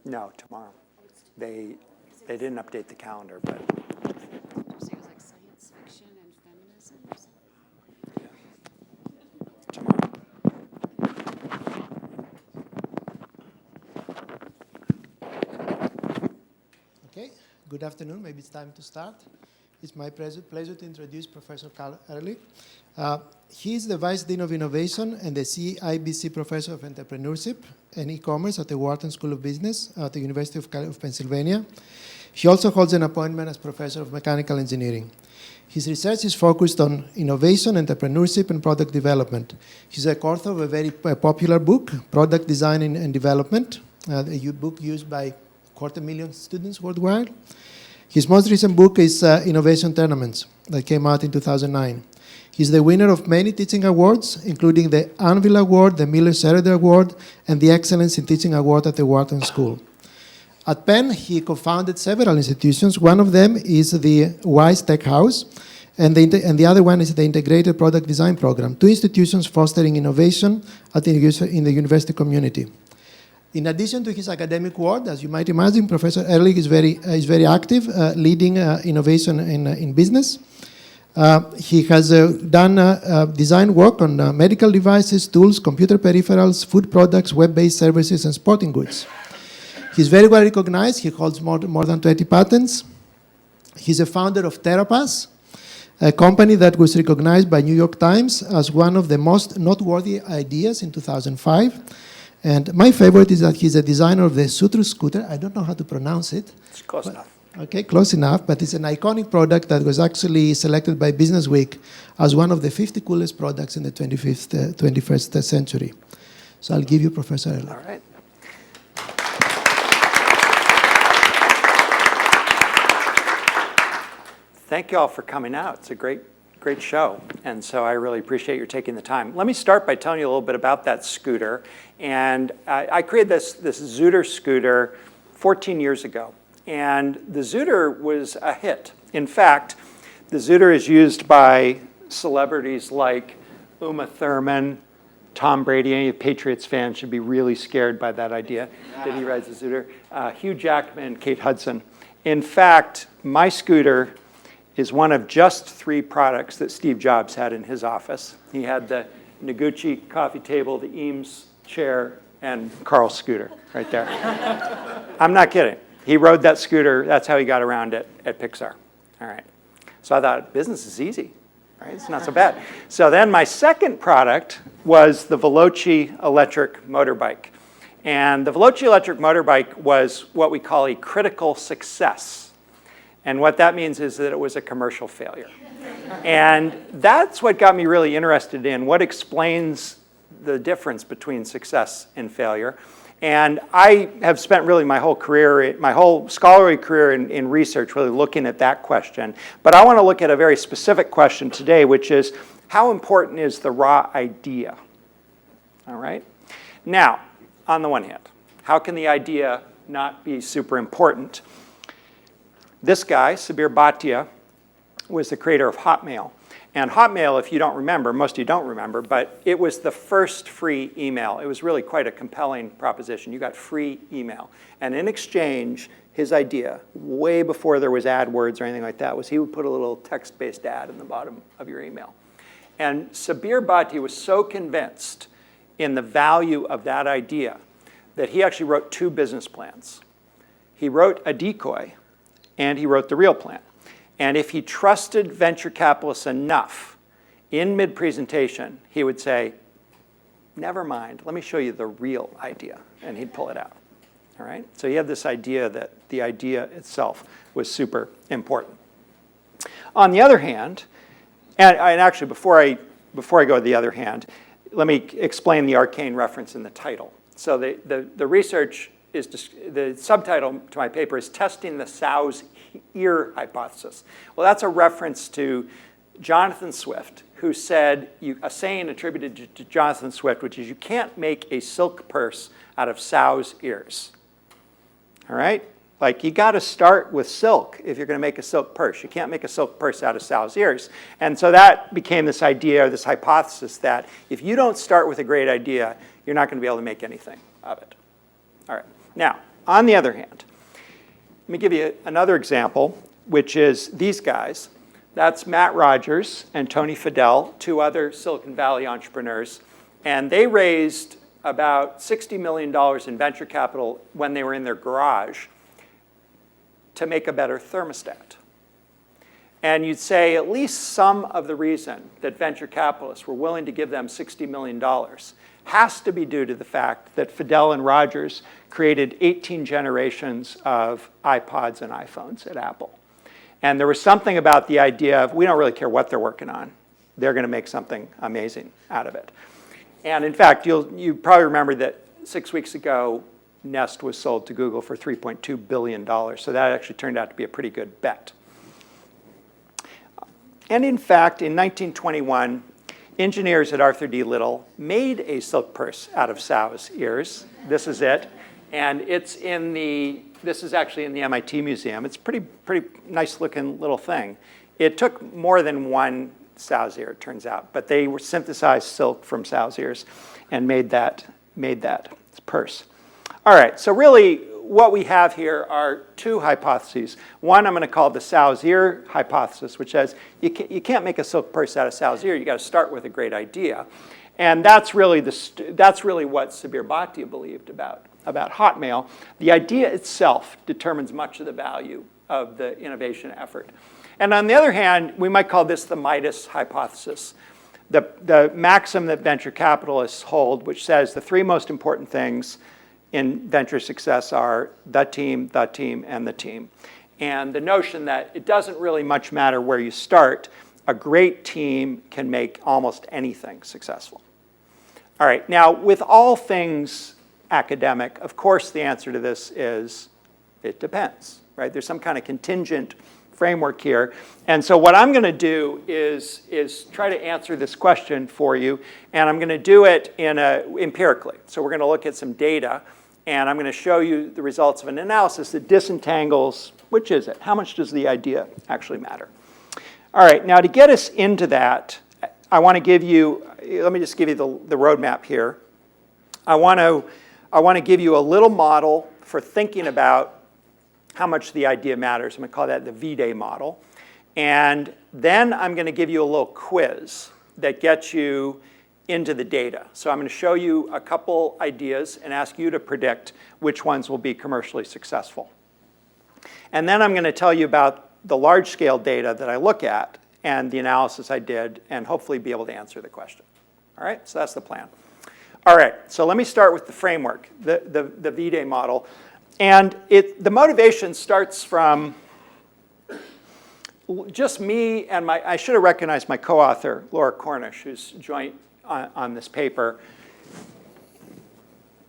No, tomorrow. They didn't update the calendar, but. It was like science fiction and feminism or something. Yeah. Tomorrow. Okay, good afternoon. Maybe it's time to start. It's my pleasure to introduce Professor Karl Ehrlich. He is the Vice Dean of Innovation and the CIBC Professor of Entrepreneurship and E-Commerce at the Wharton School of Business at the University of Pennsylvania. He also holds an appointment as Professor of Mechanical Engineering. His research is focused on innovation, entrepreneurship, and product development. He's a co-author of a very popular book, Product Design and Development, a book used by 250,000 students worldwide. His most recent book is Innovation Tournaments, that came out in 2009. He's the winner of many teaching awards, including the Anvil Award, the Miller-Sheridan Award, and the Excellence in Teaching Award at the Wharton School. At Penn, he co-founded several institutions. One of them is the WISE Tech House, and the other one is the Integrated Product Design Program, two institutions fostering innovation in the university community. In addition to his academic work, as you might imagine, Professor Ehrlich is very active, leading innovation in business. He has done design work on medical devices, tools, computer peripherals, food products, web-based services, and sporting goods. He's very well recognized. He holds more than 20 patents. He's a founder of TerraPass, a company that was recognized by New York Times as one of the most noteworthy ideas in 2005. And my favorite is that he's a designer of the Sutru scooter. I don't know how to pronounce it. It's close enough. Okay, close enough, but it's an iconic product that was actually selected by Businessweek as one of the 50 coolest products in the 21st century. So I'll give you Professor Ehrlich. All right. Thank you all for coming out. It's a great show, and so I really appreciate your taking the time. Let me start by telling you a little bit about that scooter. And I created this Zooter scooter 14 years ago, and the Zooter was a hit. In fact, the Zooter is used by celebrities like Uma Thurman, Tom Brady. Any Patriots fans should be really scared by that idea that he rides a Zooter. Hugh Jackman, Kate Hudson. In fact, my scooter is one of just 3 products that Steve Jobs had in his office. He had the Noguchi coffee table, the Eames chair, and Karl's scooter right there. I'm not kidding. He rode that scooter. That's how he got around at Pixar. All right. So I thought, business is easy, right? It's not so bad. So then my second product was the Veloci electric motorbike. And the Veloci electric motorbike was what we call a critical success. And what that means is that it was a commercial failure. And that's what got me really interested in what explains the difference between success and failure. And I have spent really my whole scholarly career in research really looking at that question. But I want to look at a very specific question today, which is how important is the raw idea? All right? Now, on the one hand, how can the idea not be super important? This guy, Sabir Bhatia, was the creator of Hotmail. And Hotmail, if you don't remember, most of you don't remember, but it was the first free email. It was really quite a compelling proposition. You got free email. And in exchange, his idea, way before there was AdWords or anything like that, was he would put a little text-based ad in the bottom of your email. And Sabir Bhatia was so convinced in the value of that idea that he actually wrote 2 business plans. He wrote a decoy, and he wrote the real plan. And if he trusted venture capitalists enough, in mid-presentation, he would say, never mind, let me show you the real idea. And he'd pull it out. All right? So he had this idea that the idea itself was super important. On the other hand, and actually before I go to the other hand, let me explain the arcane reference in the title. So the research is the subtitle to my paper is Testing the Sow's Ear Hypothesis. Well, that's a reference to Jonathan Swift, who said, a saying attributed to Jonathan Swift, which is you can't make a silk purse out of sow's ears. All right? Like, you got to start with silk if you're going to make a silk purse. You can't make a silk purse out of sow's ears. And so that became this idea, or this hypothesis, that if you don't start with a great idea, you're not going to be able to make anything of it. All right. Now, On the other hand, let me give you another example, which is these guys. That's Matt Rogers and Tony Fadell, two other Silicon Valley entrepreneurs. And they raised about $60 million in venture capital when they were in their garage to make a better thermostat. And you'd say at least some of the reason that venture capitalists were willing to give them $60 million has to be due to the fact that Fadell and Rogers created 18 generations of iPods and iPhones at Apple. And there was something about the idea of, we don't really care what they're working on. They're going to make something amazing out of it. And in fact, you probably remember that 6 weeks ago, Nest was sold to Google for $3.2 billion. So that actually turned out to be a pretty good bet. And in fact, in 1921, engineers at Arthur D. Little made a silk purse out of sow's ears. This is it. And this is actually in the MIT Museum. It's pretty nice looking little thing. It took more than one sow's ear, it turns out. But they synthesized silk from sow's ears and made that purse. All right, so really what we have here are two hypotheses. One I'm going to call the sow's ear hypothesis, which says you can't make a silk purse out of sow's ear. You got to start with a great idea. And that's really what Sabir Bhatia believed about Hotmail. The idea itself determines much of the value of the innovation effort. And on the other hand, we might call this the Midas Hypothesis, the maxim that venture capitalists hold, which says the three most important things in venture success are the team, and the team. And the notion that it doesn't really much matter where you start, a great team can make almost anything successful. All right, now with all things academic, of course the answer to this is it depends, right? There's some kind of contingent framework here. And so what I'm going to do is try to answer this question for you, and I'm going to do it empirically. So we're going to look at some data, and I'm going to show you the results of an analysis that disentangles, which is it? How much does the idea actually matter? All right, now to get us into that, I want to give you, let me just give you the roadmap here. I want to give you a little model for thinking about how much the idea matters. I'm going to call that the V-Day model. And then I'm going to give you a little quiz that gets you into the data. So I'm going to show you a couple ideas and ask you to predict which ones will be commercially successful. And then I'm going to tell you about the large-scale data that I look at and the analysis I did, and hopefully be able to answer the question. All right, so that's the plan. All right, so let me start with the framework, the V-Day model. And the motivation starts from just me and I should have recognized my co-author, Laura Cornish, who's joint on this paper.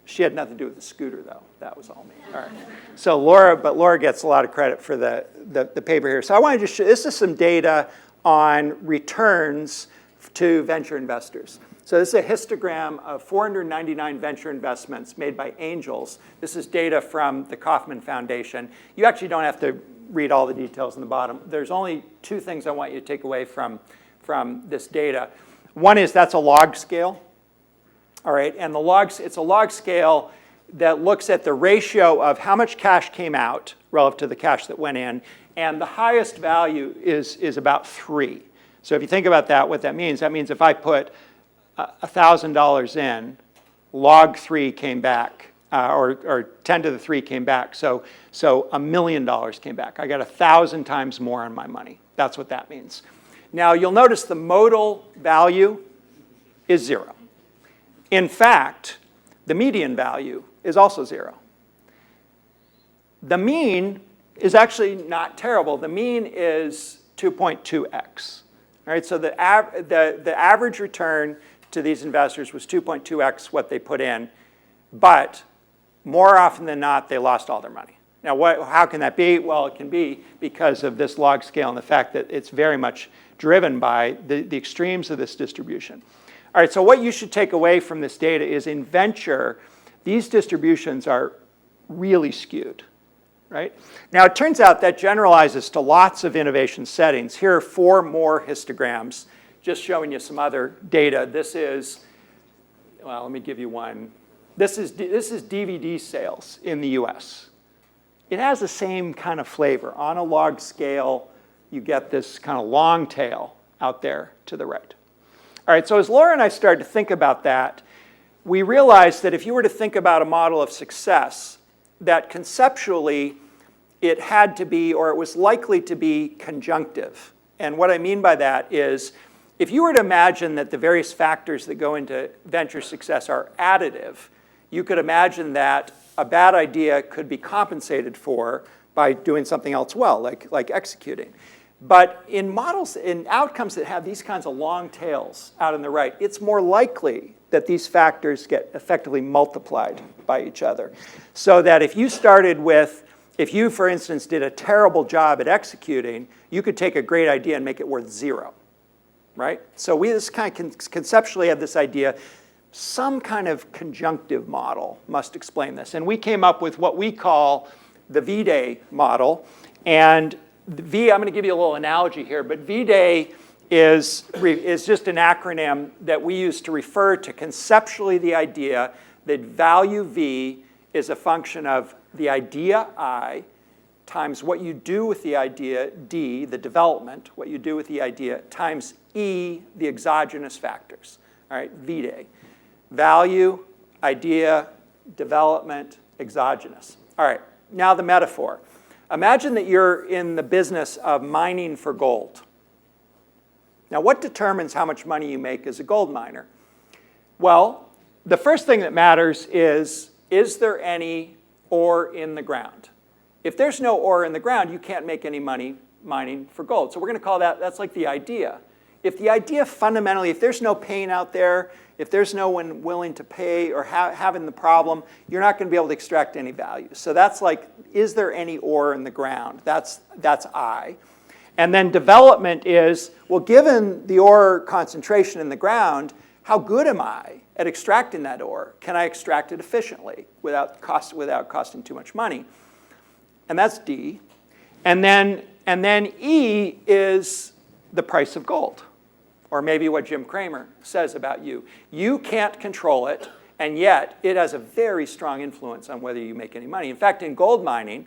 She had nothing to do with the scooter, though. That was all me. All right. So Laura gets a lot of credit for the paper here. So I wanted to show, this is some data on returns to venture investors. So this is a histogram of 499 venture investments made by angels. This is data from the Kauffman Foundation. You actually don't have to read all the details in the bottom. There's only two things I want you to take away from this data. One is that's a log scale. All right, and it's a log scale that looks at the ratio of how much cash came out relative to the cash that went in, and the highest value is about 3. So if you think about that, what that means if I put $1,000 in, log 3 came back, or 10 to the 3 came back. So $1 million came back. I got 1,000 times more on my money. That's what that means. Now you'll notice the modal value is 0. In fact, the median value is also 0. The mean is actually not terrible. The mean is 2.2x. All right, so the average return to these investors was 2.2x what they put in, but more often than not, they lost all their money. Now, how can that be? Well, it can be because of this log scale and the fact that it's very much driven by the extremes of this distribution. All right, so what you should take away from this data is in venture, these distributions are really skewed, right? Now, it turns out that generalizes to lots of innovation settings. Here are 4 more histograms, just showing you some other data. This is, well, let me give you one. This is DVD sales in the US. it has the same kind of flavor. On a log scale, you get this kind of long tail out there to the right. All right, so as Laura and I started to think about that, we realized that if you were to think about a model of success, that conceptually it had to be, or it was likely to be, conjunctive. And what I mean by that is, if you were to imagine that the various factors that go into venture success are additive, you could imagine that a bad idea could be compensated for by doing something else well, like executing. But in models, in outcomes that have these kinds of long tails out on the right, it's more likely that these factors get effectively multiplied by each other. So that if you started with, if you, for instance, did a terrible job at executing, you could take a great idea and make it worth 0, right? So we just kind of conceptually have this idea, some kind of conjunctive model must explain this. And we came up with what we call the V-Day model. And I'm going to give you a little analogy here, but V-Day is just an acronym that we use to refer to conceptually the idea that value V is a function of the idea I times what you do with the idea D, the development, what you do with the idea, times E, the exogenous factors. All right, V-Day. Value, idea, development, exogenous. All right, now the metaphor. Imagine that you're in the business of mining for gold. Now, what determines how much money you make as a gold miner? Well, the first thing that matters is there any ore in the ground? If there's no ore in the ground, you can't make any money mining for gold. So we're going to call that's like the idea. If the idea fundamentally, if there's no pain out there, if there's no one willing to pay or having the problem, you're not going to be able to extract any value. So that's like, is there any ore in the ground? That's I. And then development is, well, given the ore concentration in the ground, how good am I at extracting that ore? Can I extract it efficiently without costing too much money? And that's D. And then E is the price of gold. Or maybe what Jim Cramer says about you. You can't control it, and yet it has a very strong influence on whether you make any money. In fact, in gold mining,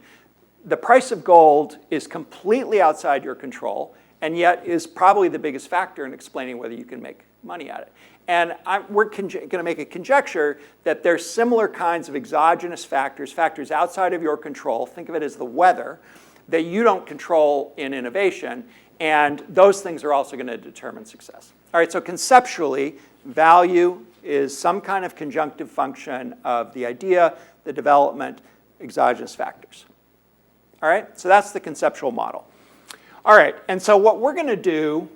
the price of gold is completely outside your control, and yet is probably the biggest factor in explaining whether you can make money at it. And we're going to make a conjecture that there's similar kinds of exogenous factors, factors outside of your control, think of it as the weather, that you don't control in innovation, and those things are also going to determine success. All right, so conceptually, value is some kind of conjunctive function of the idea, the development, exogenous factors. All right, so that's the conceptual model. All right, and so what we're going to do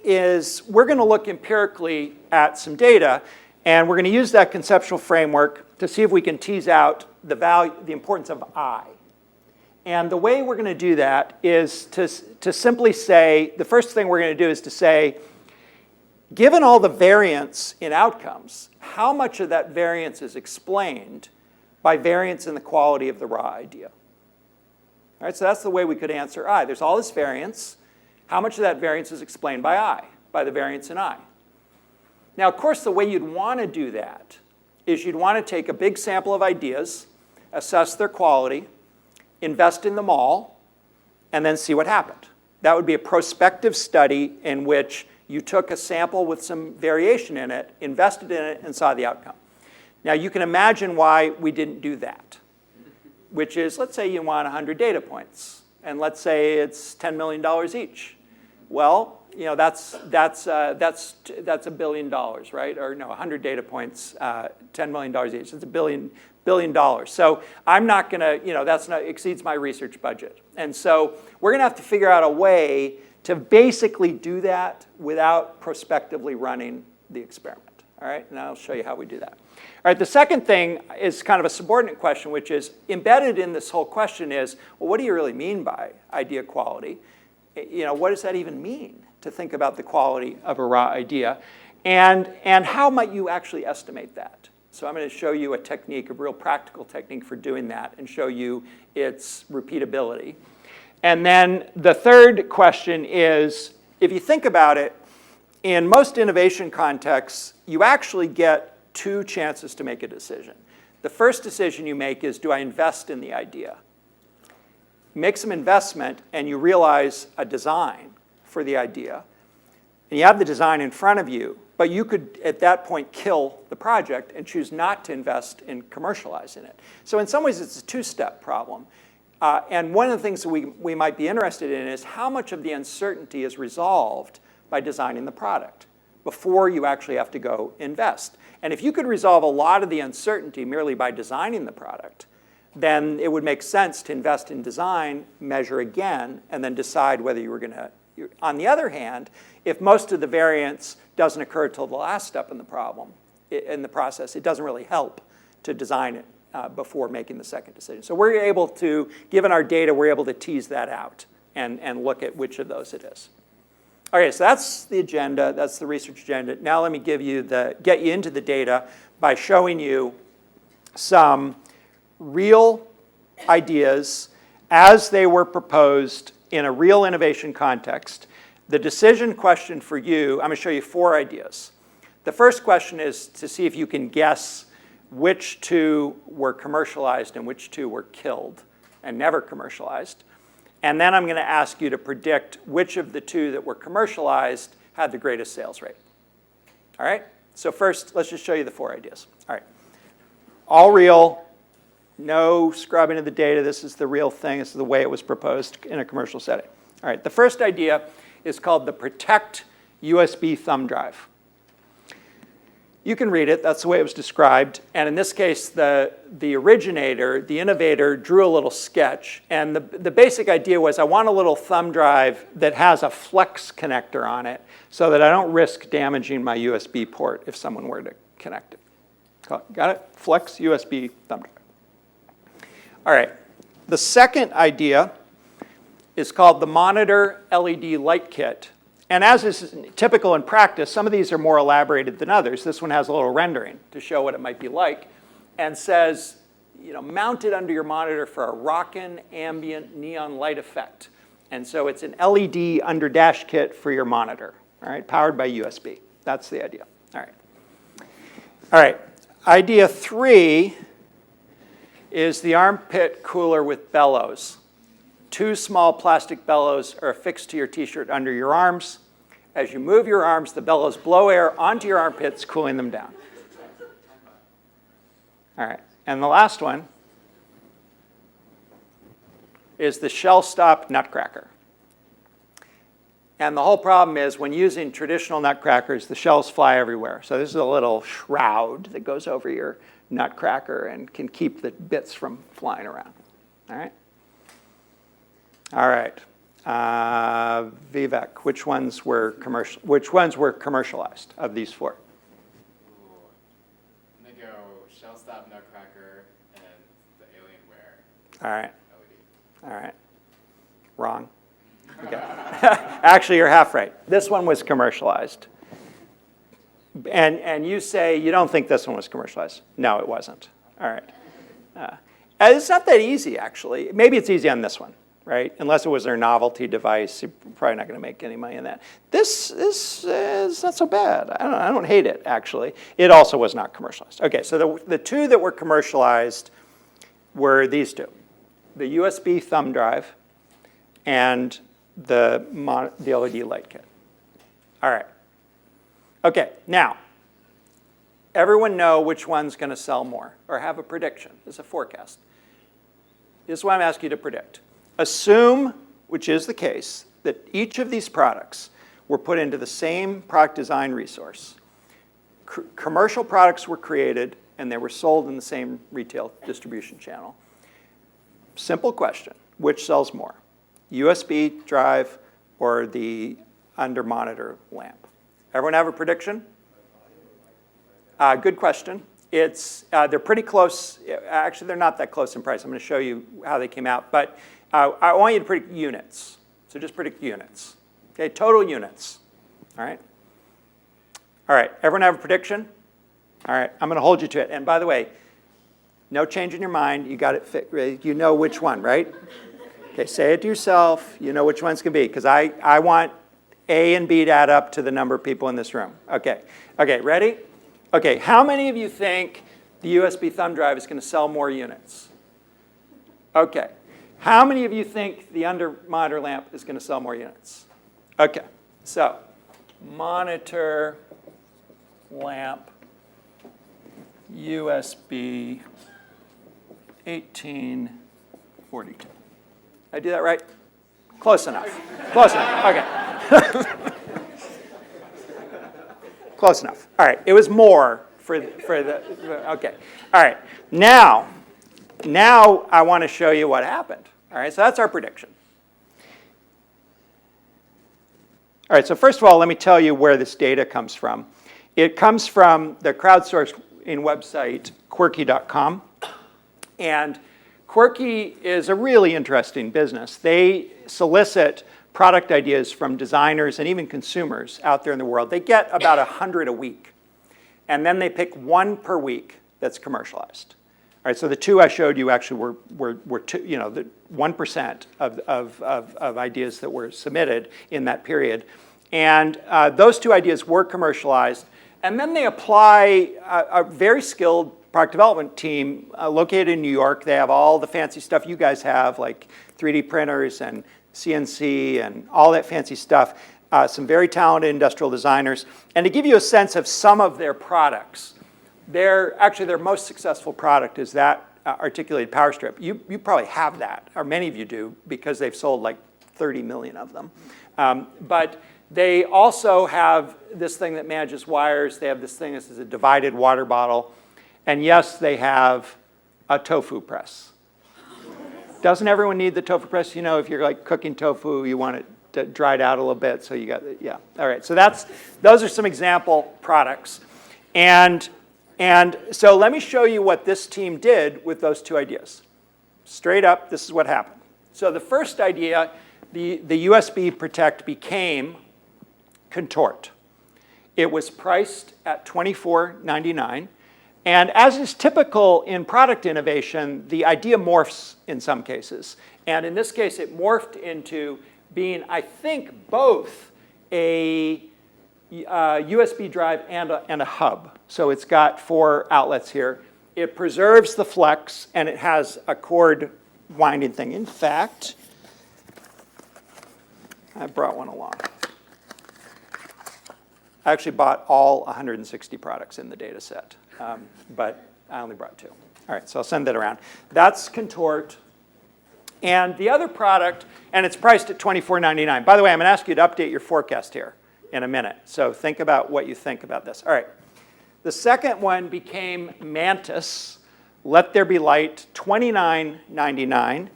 is we're going to look empirically at some data, and we're going to use that conceptual framework to see if we can tease out the importance of I. And the way we're going to do that is to simply say, the first thing we're going to do is to say, given all the variance in outcomes, how much of that variance is explained by variance in the quality of the raw idea? All right, so that's the way we could answer I. There's all this variance. How much of that variance is explained by I, by the variance in I? Now, of course, the way you'd want to do that is you'd want to take a big sample of ideas, assess their quality, invest in them all, and then see what happened. That would be a prospective study in which you took a sample with some variation in it, invested in it, and saw the outcome. Now, you can imagine why we didn't do that, which is, let's say you want 100 data points, and let's say it's $10 million each. Well, you know, that's $1 billion, right? Or no, 100 data points, $10 million each. It's $1 billion. So I'm not going to, you know, exceeds my research budget. And so we're going to have to figure out a way to basically do that without prospectively running the experiment. All right, and I'll show you how we do that. All right, the second thing is kind of a subordinate question, which is embedded in this whole question is, well, what do you really mean by idea quality? You know, what does that even mean to think about the quality of a raw idea? And how might you actually estimate that? So I'm going to show you a technique, a real practical technique for doing that, and show you its repeatability. And then the third question is, if you think about it, in most innovation contexts, you actually get 2 chances to make a decision. The first decision you make is, do I invest in the idea? make some investment, and you realize a design for the idea, and you have the design in front of you, but you could, at that point, kill the project and choose not to invest in commercializing it. So in some ways, it's a two-step problem. And one of the things that we might be interested in is how much of the uncertainty is resolved by designing the product before you actually have to go invest. And if you could resolve a lot of the uncertainty merely by designing the product, then it would make sense to invest in design, measure again, and then decide whether you were going to. On the other hand, if most of the variance doesn't occur until the last step in the problem, in the process, it doesn't really help to design it before making the second decision. So we're able to, given our data, we're able to tease that out and look at which of those it is. Okay, so that's the agenda. That's the research agenda. Now let me get you into the data by showing you some real ideas as they were proposed in a real innovation context. The decision question for you, I'm going to show you 4 ideas. The first question is to see if you can guess which 2 were commercialized and which 2 were killed and never commercialized. And then I'm going to ask you to predict which of the 2 that were commercialized had the greatest sales rate. All right? So first, let's just show you the 4 ideas. All right. All real, no scrubbing of the data. This is the real thing. This is the way it was proposed in a commercial setting. All right. The first idea is called the Protect USB thumb drive. You can read it. That's the way it was described. And in this case, the originator, the innovator, drew a little sketch. And the basic idea was I want a little thumb drive that has a flex connector on it so that I don't risk damaging my USB port if someone were to connect it. Got it? Flex USB thumb drive. All right. The second idea is called the Monitor LED Light Kit. And as is typical in practice, some of these are more elaborated than others. This one has a little rendering to show what it might be like and says, mount it under your monitor for a rockin' ambient neon light effect. And so it's an LED under dash kit for your monitor, all right, powered by USB. That's the idea. All right. All right. Idea 3 is the armpit cooler with bellows. 2 small plastic bellows are affixed to your t-shirt under your arms. As you move your arms, the bellows blow air onto your armpits, cooling them down. All right, and the last one is the shell-stop nutcracker. And the whole problem is when using traditional nutcrackers, the shells fly everywhere. So this is a little shroud that goes over your nutcracker and can keep the bits from flying around. All right? All right, Vivek, which ones were commercialized of these 4? I'm gonna go shell stop nutcracker and the Alienware. All right. LED. All right. Wrong. Okay. Actually, you're half right. This one was commercialized. And you say you don't think this one was commercialized. No, it wasn't. All right. It's not that easy, actually. Maybe it's easy on this one. Right? Unless it was their novelty device, you're probably not going to make any money in that. This is not so bad. I don't hate it, actually. It also was not commercialized. Okay, so the 2 that were commercialized were these 2. The USB thumb drive and the LED light kit. All right. Okay, now, everyone know which one's going to sell more or have a prediction. It's a forecast. This is what I'm asking you to predict. Assume, which is the case, that each of these products were put into the same product design resource. Commercial products were created, and they were sold in the same retail distribution channel. Simple question, which sells more? USB drive or the under monitor lamp? Everyone have a prediction? Good question. They're pretty close. Actually, they're not that close in price. I'm going to show you how they came out. But I want you to predict units. So just predict units. Okay, total units. All right? All right, everyone have a prediction? All right, I'm going to hold you to it. And by the way, no change in your mind. You got it fit. You know which one, right? Okay, say it to yourself. You know which one's going to be. Because I want A and B to add up to the number of people in this room. Okay, ready? Okay, how many of you think the USB thumb drive is going to sell more units? Okay. How many of you think the under-monitor lamp is going to sell more units? OK, so monitor lamp USB 1842. Did I do that right? Close enough. Close enough. OK. Close enough. All right. It was more for the OK. All right. Now I want to show you what happened. All right. So that's our prediction. All right. So first of all, let me tell you where this data comes from. It comes from the crowdsourced website Quirky.com. And Quirky is a really interesting business. They solicit product ideas from designers and even consumers out there in the world. They get about 100 a week. And then they pick one per week that's commercialized. All right, so the two I showed you actually were two, the 1% of ideas that were submitted in that period. And those two ideas were commercialized. And then they apply a very skilled product development team located in New York. They have all the fancy stuff you guys have, like 3D printers and CNC and all that fancy stuff. Some very talented industrial designers. And to give you a sense of some of their products, their most successful product is that articulated power strip. You probably have that, or many of you do, because they've sold like 30 million of them. But they also have this thing that manages wires. They have this thing that is a divided water bottle. And yes, they have a tofu press. Doesn't everyone need the tofu press? You know, if you're like cooking tofu, you want it dried out a little bit. So you got, yeah. All right, so those are some example products. And so let me show you what this team did with those two ideas. Straight up, this is what happened. So the first idea, the USB Protect became Contort. It was priced at $24.99. And as is typical in product innovation, the idea morphs in some cases. And in this case, it morphed into being, I think, both a USB drive and a hub. So it's got 4 outlets here. It preserves the flex, and it has a cord winding thing. In fact, I brought one along. I actually bought all 160 products in the data set, but I only brought 2. All right, so I'll send that around. That's Contort. And the other product, and it's priced at $24.99. By the way, I'm going to ask you to update your forecast here in a minute. So think about what you think about this. All right. The second one became Mantis, Let There Be Light, $29.99.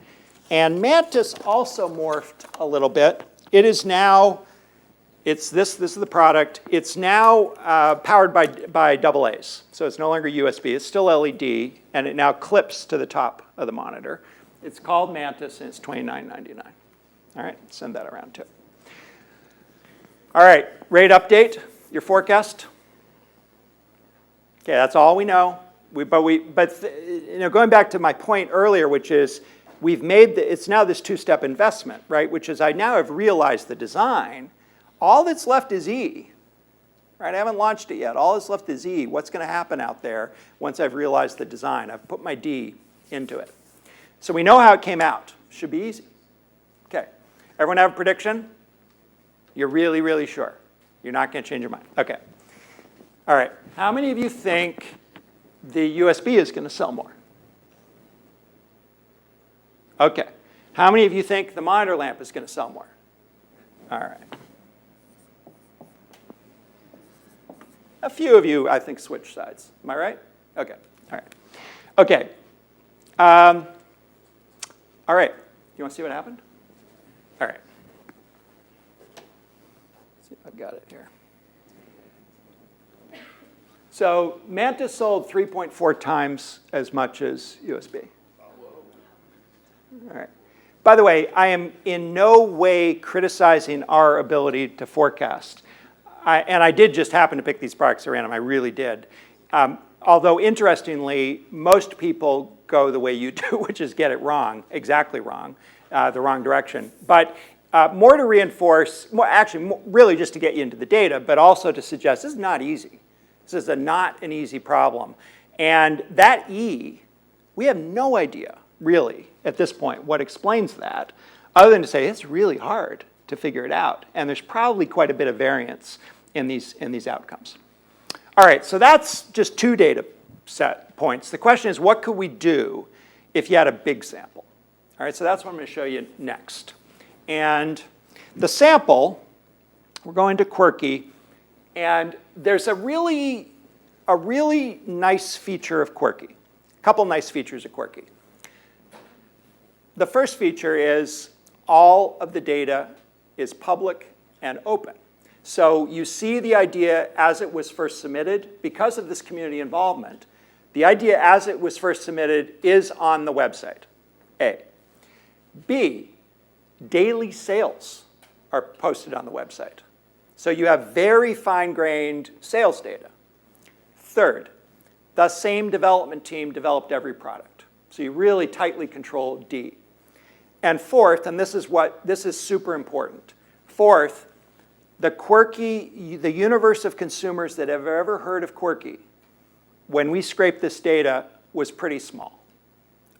And Mantis also morphed a little bit. It is now, this is the product. It's now powered by AA's. So it's no longer USB. It's still LED, and it now clips to the top of the monitor. It's called Mantis, and it's $29.99. All right, send that around too. All right, rate update, your forecast. Okay, that's all we know. Going back to my point earlier, which is we've made it's now this 2-step investment, right? Which is I now have realized the design. All that's left is E. Right? I haven't launched it yet. All that's left is E. What's going to happen out there once I've realized the design? I've put my D into it. So we know how it came out. Should be easy. Okay. Everyone have a prediction? You're really, really sure? You're not going to change your mind? Okay. All right. How many of you think the USB is going to sell more? Okay. How many of you think the monitor lamp is going to sell more? All right. A few of you, I think, switch sides. Am I right? Okay. All right. Okay. All right. You want to see what happened? All right. Let's see if I've got it here. So Mantis sold 3.4 times as much as USB. All right. By the way, I am in no way criticizing our ability to forecast. And I did just happen to pick these products at random. I really did. Although, interestingly, most people go the way you do, which is get it wrong, exactly wrong, the wrong direction. But more to reinforce, really just to get you into the data, but also to suggest this is not easy. This is not an easy problem. And that E, we have no idea really, at this point, what explains that, other than to say it's really hard to figure it out. And there's probably quite a bit of variance in these outcomes. All right, so that's just 2 data set points. The question is, what could we do if you had a big sample? All right, so that's what I'm going to show you next. And the sample, we're going to Quirky, and there's a really nice feature of Quirky. A couple nice features of Quirky. The first feature is all of the data is public and open. So you see the idea as it was first submitted. Because of this community involvement, the idea as it was first submitted is on the website, A. B, daily sales are posted on the website. So you have very fine-grained sales data. Third, the same development team developed every product. So you really tightly control D. And fourth, and this is super important. Fourth, the universe of consumers that have ever heard of Quirky, when we scraped this data, was pretty small.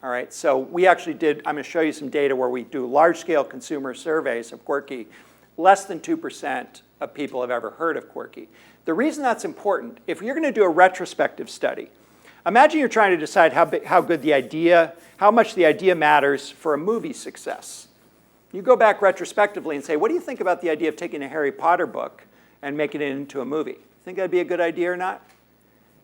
All right, so we actually did, I'm going to show you some data where we do large-scale consumer surveys of Quirky. Less than 2% of people have ever heard of Quirky. The reason that's important, if you're going to do a retrospective study, imagine you're trying to decide how much the idea matters for a movie success. You go back retrospectively and say, what do you think about the idea of taking a Harry Potter book and making it into a movie? Think that'd be a good idea or not?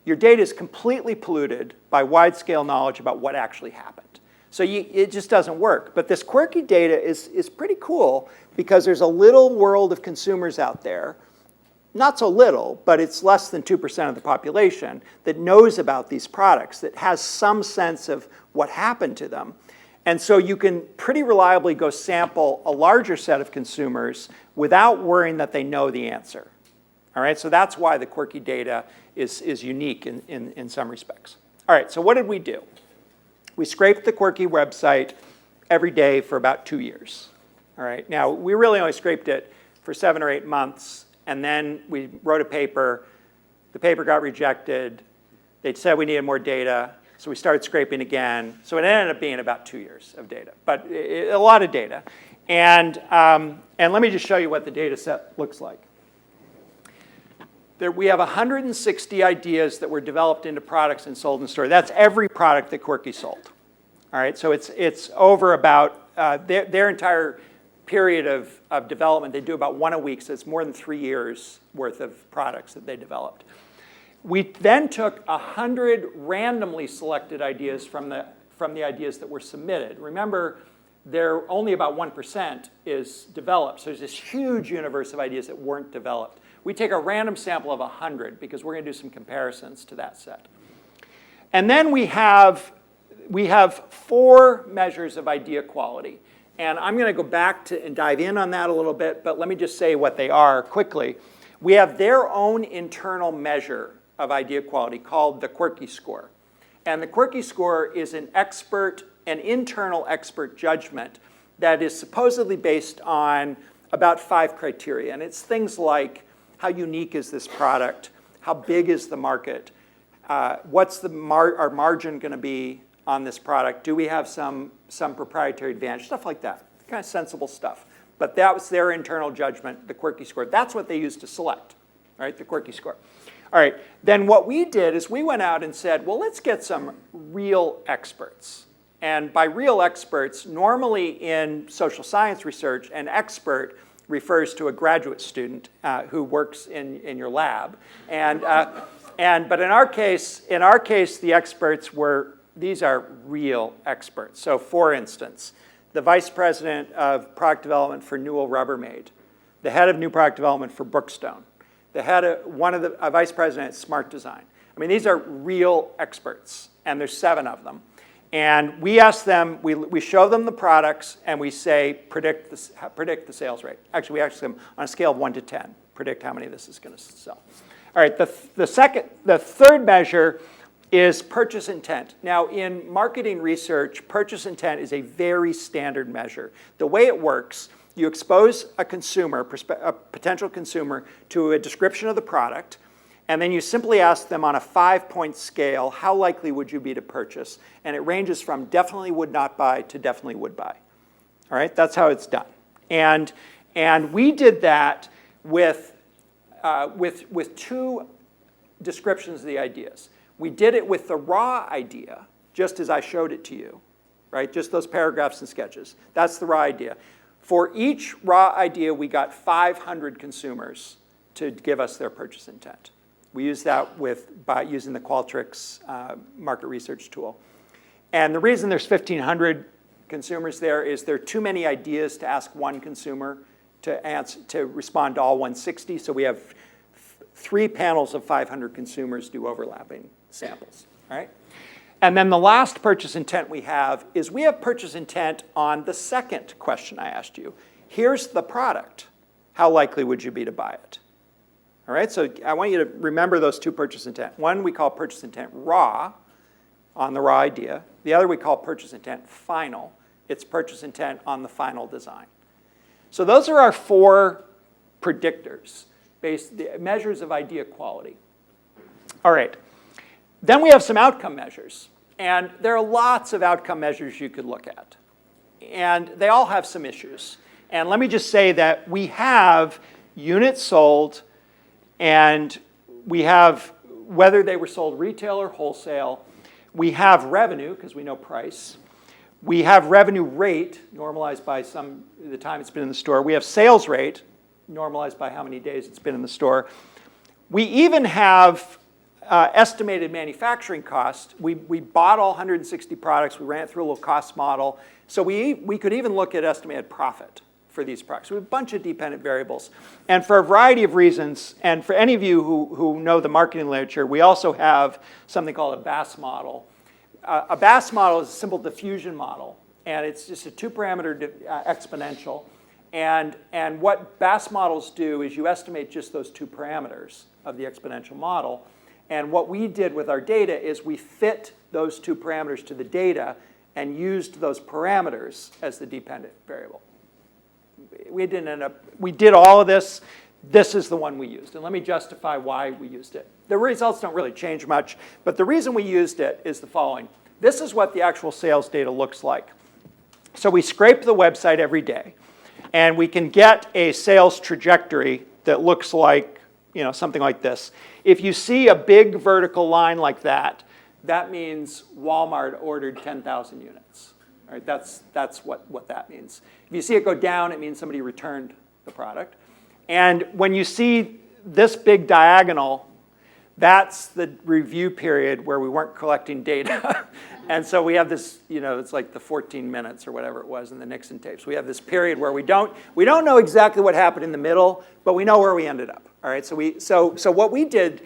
Your data is completely polluted by wide-scale knowledge about what actually happened. So it just doesn't work. But this Quirky data is pretty cool because there's a little world of consumers out there, not so little, but it's less than 2% of the population that knows about these products, that has some sense of what happened to them. And so you can pretty reliably go sample a larger set of consumers without worrying that they know the answer. All right, so that's why the Quirky data is unique in some respects. All right, so what did we do? We scraped the Quirky website every day for about 2 years. All right, now we really only scraped it for 7 or 8 months, and then we wrote a paper. The paper got rejected. They said we needed more data. So we started scraping again. So it ended up being about 2 years of data, but a lot of data. And let me just show you what the data set looks like. We have 160 ideas that were developed into products and sold in the store. That's every product that Quirky sold. All right, so it's over about their entire period of development. They do about 1 a week, so it's more than 3 years worth of products that they developed. We then took 100 randomly selected ideas from the ideas that were submitted. Remember, only about 1% is developed, so there's this huge universe of ideas that weren't developed. We take a random sample of 100 because we're going to do some comparisons to that set. And then we have 4 measures of idea quality. And I'm going to go back and dive in on that a little bit, but let me just say what they are quickly. We have their own internal measure of idea quality called the Quirky Score. And the Quirky Score is an internal expert judgment that is supposedly based on about 5 criteria. And it's things like, how unique is this product? How big is the market? What's our margin going to be on this product? Do we have some proprietary advantage? Stuff like that, kind of sensible stuff. But that was their internal judgment, the Quirky Score. That's what they used to select, right, the Quirky Score. All right, then what we did is we went out and said, well, let's get some real experts. And by real experts, normally in social science research, an expert refers to a graduate student who works in your lab. But in our case, the experts these are real experts. So for instance, the vice president of product development for Newell Rubbermaid, the head of new product development for Brookstone, the head of a vice president at Smart Design. I mean, these are real experts, and there's 7 of them. And we ask them, we show them the products, and we say, predict the sales rate. Actually, we ask them on a scale of 1 to 10, predict how many of this is going to sell. All right, the third measure is purchase intent. Now, in marketing research, purchase intent is a very standard measure. The way it works, you expose a consumer, a potential consumer, to a description of the product, And then you simply ask them on a 5-point scale, how likely would you be to purchase? And it ranges from definitely would not buy to definitely would buy. All right, that's how it's done. And we did that with 2 descriptions of the ideas. We did it with the raw idea, just as I showed it to you, right? Just those paragraphs and sketches. That's the raw idea. For each raw idea, we got 500 consumers to give us their purchase intent. We used that by using the Qualtrics market research tool. And the reason there's 1,500 consumers there is there are too many ideas to ask one consumer to respond to all 160. So we have 3 panels of 500 consumers do overlapping samples, right? And then the last purchase intent we have is we have purchase intent on the second question I asked you. Here's the product. How likely would you be to buy it? All right, so I want you to remember those 2 purchase intent. One we call purchase intent raw, on the raw idea. The other we call purchase intent final. It's purchase intent on the final design. So those are our 4 predictors, the measures of idea quality. All right, then we have some outcome measures. And there are lots of outcome measures you could look at. And they all have some issues. And let me just say that we have units sold, and we have whether they were sold retail or wholesale. We have revenue, because we know price. We have revenue rate, normalized by the time it's been in the store. We have sales rate, normalized by how many days it's been in the store. We even have estimated manufacturing cost. We bought all 160 products. We ran it through a little cost model. So we could even look at estimated profit for these products. We have a bunch of dependent variables. And for a variety of reasons, and for any of you who know the marketing literature, we also have something called a BAS model. A BAS model is a simple diffusion model, and it's just a 2-parameter exponential. And what BAS models do is you estimate just those 2 parameters of the exponential model. And what we did with our data is we fit those 2 parameters to the data and used those parameters as the dependent variable. We did all of this. This is the one we used. And let me justify why we used it. The results don't really change much, but the reason we used it is the following. This is what the actual sales data looks like. So we scrape the website every day, and we can get a sales trajectory that looks like, something like this. If you see a big vertical line like that, that means Walmart ordered 10,000 units. All right, that's what that means. If you see it go down, it means somebody returned the product. And when you see this big diagonal, that's the review period where we weren't collecting data. And so we have this, it's like the 14 minutes or whatever it was in the Nixon tapes. We have this period where we don't know exactly what happened in the middle, but we know where we ended up. All right, so what we did,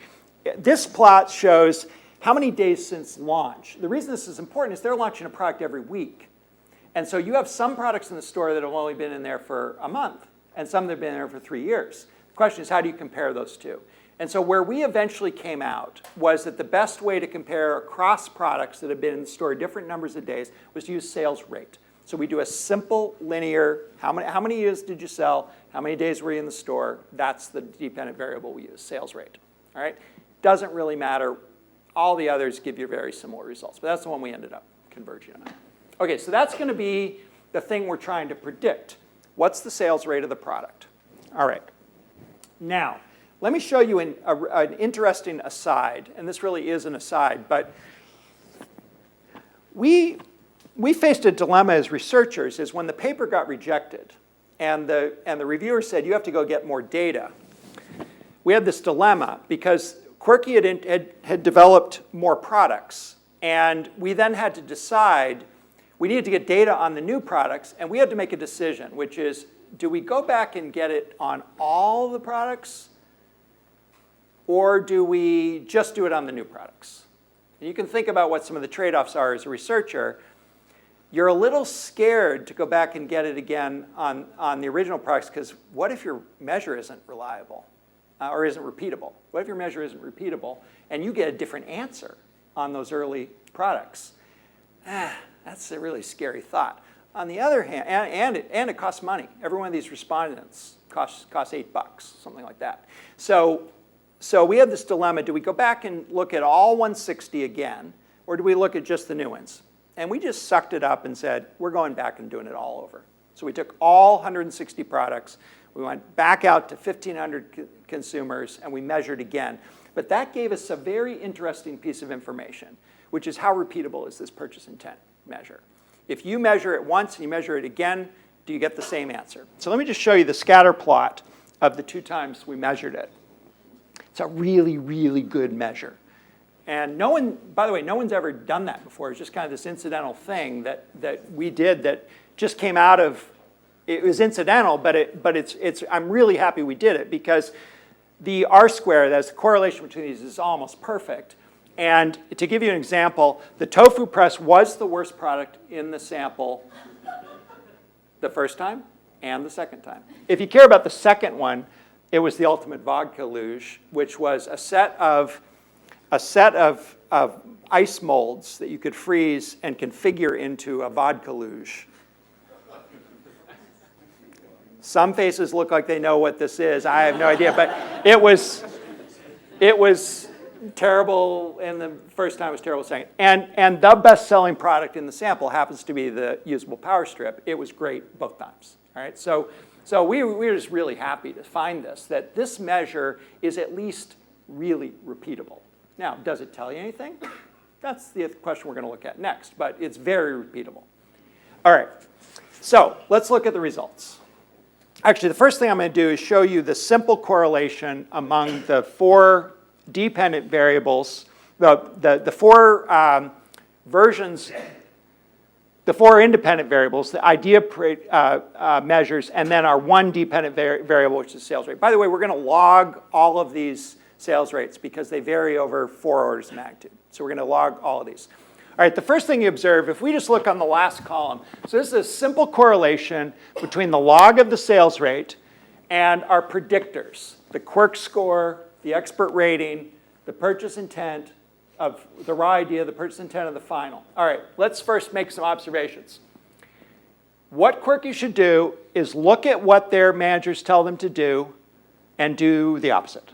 this plot shows how many days since launch. The reason this is important is they're launching a product every week. And so you have some products in the store that have only been in there for a month, and some that have been in there for 3 years. The question is, how do you compare those 2? And so where we eventually came out was that the best way to compare across products that have been in the store different numbers of days was to use sales rate. So we do a simple linear, how many units did you sell? How many days were you in the store? That's the dependent variable we use, sales rate. All right? Doesn't really matter. All the others give you very similar results, but that's the one we ended up converging on. Okay, so that's going to be the thing we're trying to predict. What's the sales rate of the product? All right. Now, let me show you an interesting aside, and this really is an aside, but we faced a dilemma as researchers is when the paper got rejected and the reviewer said, you have to go get more data. We had this dilemma because Quirky had developed more products, and we then had to decide we needed to get data on the new products, and we had to make a decision, which is, do we go back and get it on all the products, or do we just do it on the new products? And you can think about what some of the trade-offs are as a researcher. You're a little scared to go back and get it again on the original products, because what if your measure isn't reliable or isn't repeatable? What if your measure isn't repeatable and you get a different answer on those early products? That's a really scary thought. On the other hand, and it costs money. Every one of these respondents costs $8, something like that. So so we had this dilemma. Do we go back and look at all 160 again, or do we look at just the new ones? And we just sucked it up and said, we're going back and doing it all over. So we took all 160 products. We went back out to 1,500 consumers, and we measured again. But that gave us a very interesting piece of information, which is how repeatable is this purchase intent measure. If you measure it once and you measure it again, do you get the same answer? So let me just show you the scatter plot of the 2 times we measured it. It's a really, really good measure. And no one, by the way, no one's ever done that before. It's just kind of this incidental thing that we did that just came out of, it was incidental, but it's I'm really happy we did it because the R-square, that's the correlation between these, is almost perfect. And to give you an example, the tofu press was the worst product in the sample the first time and the second time. If you care about the second one, it was the ultimate vodka luge, which was a set of ice molds that you could freeze and configure into a vodka luge. Some faces look like they know what this is. I have no idea, but it was terrible, and the first time was terrible second. And the best-selling product in the sample happens to be the usable power strip. It was great both times. All right, so we were just really happy to find that this measure is at least really repeatable. Now, does it tell you anything? That's the question we're going to look at next, but it's very repeatable. All right, so let's look at the results. Actually, the first thing I'm going to do is show you the simple correlation among the 4 dependent variables, the 4 versions, the 4 independent variables, the idea measures, and then our 1 dependent variable, which is sales rate. By the way, we're going to log all of these sales rates because they vary over 4 orders of magnitude. So we're going to log all of these. All right, the first thing you observe, if we just look on the last column, so this is a simple correlation between the log of the sales rate and our predictors, the Quirky Score, the expert rating, the purchase intent of the raw idea, the purchase intent of the final. All right, let's first make some observations. What Quirky should do is look at what their managers tell them to do and do the opposite.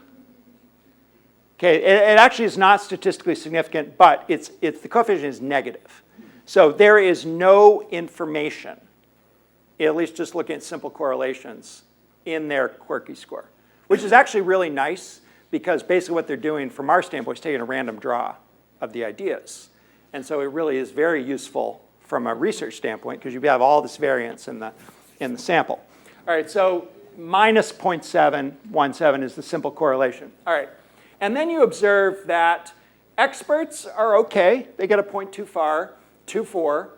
Okay, it actually is not statistically significant, but the coefficient is negative. So there is no information, at least just looking at simple correlations, in their Quirky Score, which is actually really nice because basically what they're doing from our standpoint is taking a random draw of the ideas. And so it really is very useful from a research standpoint because you have all this variance in the sample. All right, so minus 0.717 is the simple correlation. All right. And then you observe that experts are okay. They get a 0.24.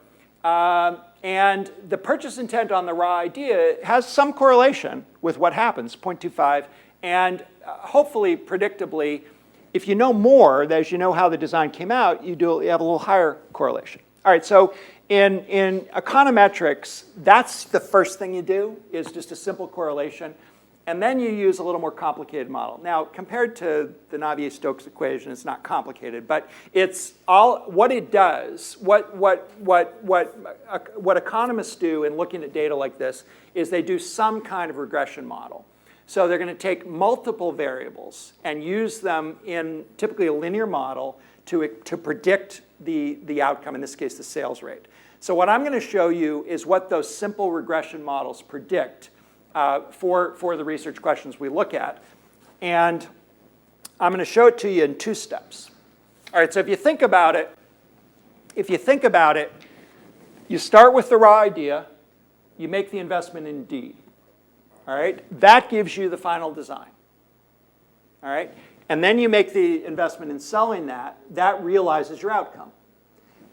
And the purchase intent on the raw idea has some correlation with what happens, 0.25. And hopefully, predictably, if you know more, that as you know how the design came out, you have a little higher correlation. All right, so in econometrics, that's the first thing you do, is just a simple correlation. And then you use a little more complicated model. Now, compared to the Navier-Stokes equation, it's not complicated, but it's all what it does. What economists do in looking at data like this is they do some kind of regression model. So they're going to take multiple variables and use them in typically a linear model to predict the outcome. In this case, the sales rate. So what I'm going to show you is what those simple regression models predict. For the research questions we look at. And I'm going to show it to you in 2 steps. All right, so if you think about it, you start with the raw idea, you make the investment in D. All right, that gives you the final design. All right, and then you make the investment in selling that realizes your outcome.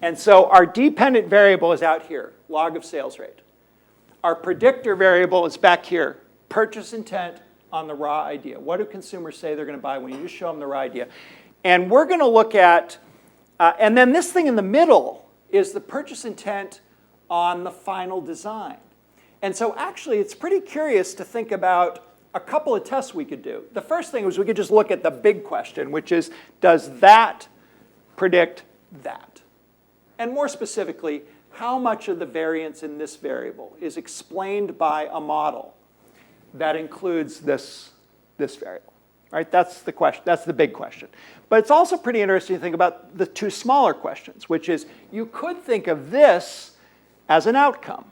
And so our dependent variable is out here, log of sales rate. Our predictor variable is back here, purchase intent on the raw idea. What do consumers say they're going to buy when you just show them the raw idea? And we're going to look at, and then this thing in the middle is the purchase intent on the final design. And so actually, it's pretty curious to think about a couple of tests we could do. The first thing was we could just look at the big question, which is, does that predict that? And more specifically, how much of the variance in this variable is explained by a model that includes this variable? Right? That's the question. That's the big question. But it's also pretty interesting to think about the two smaller questions, which is you could think of this as an outcome.